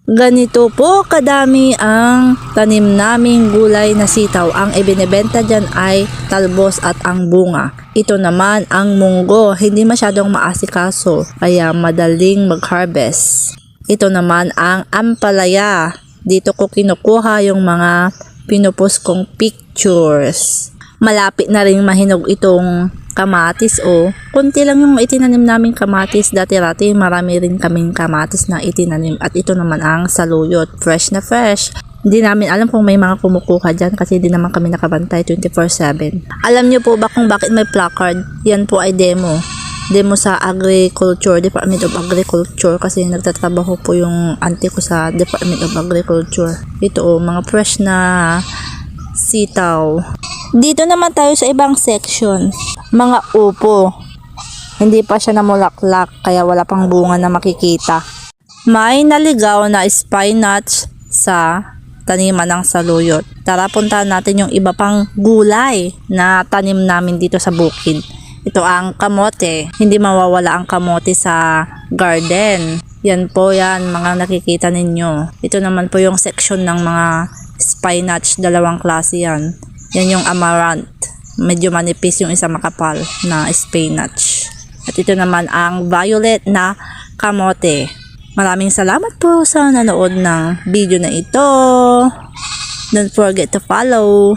Ganito po kadami ang tanim naming gulay na sitaw. Ang ibinebenta dyan ay talbos at ang bunga. Ito naman ang munggo, hindi masyadong maasikaso kaya madaling mag-harvest. Ito naman ang ampalaya. Dito ko kinukuha yung mga pinupost kong pictures. Malapit na rin mahinog itong kamatis kunti lang yung itinanim namin kamatis. Dati-dati marami rin kaming kamatis na itinanim at ito naman ang saluyot, fresh na fresh. Hindi namin alam kung may mga kumukuha dyan kasi hindi naman kami nakabantay 24/7. Alam nyo po ba kung bakit may placard? Yan po ay demo sa Agriculture, Department of Agriculture kasi nagtatrabaho po yung auntie ko sa Department of Agriculture. Ito mga fresh na sitaw. Dito naman tayo sa ibang section, mga upo. Hindi pa siya namulaklak kaya wala pang bunga na makikita. May naligaw na spinach sa taniman ng saluyot. Tara puntahan natin yung iba pang gulay na tanim namin dito sa bukid. Ito ang kamote. Hindi mawawala ang kamote sa garden. Yan po yan mga nakikita ninyo. Ito naman po yung section ng mga spinach, dalawang klase yan. Yan yung amaranth. Medyo manipis yung isa makapal na spinach. At ito naman ang violet na kamote. Maraming salamat po sa nanood ng video na ito. Don't forget to follow.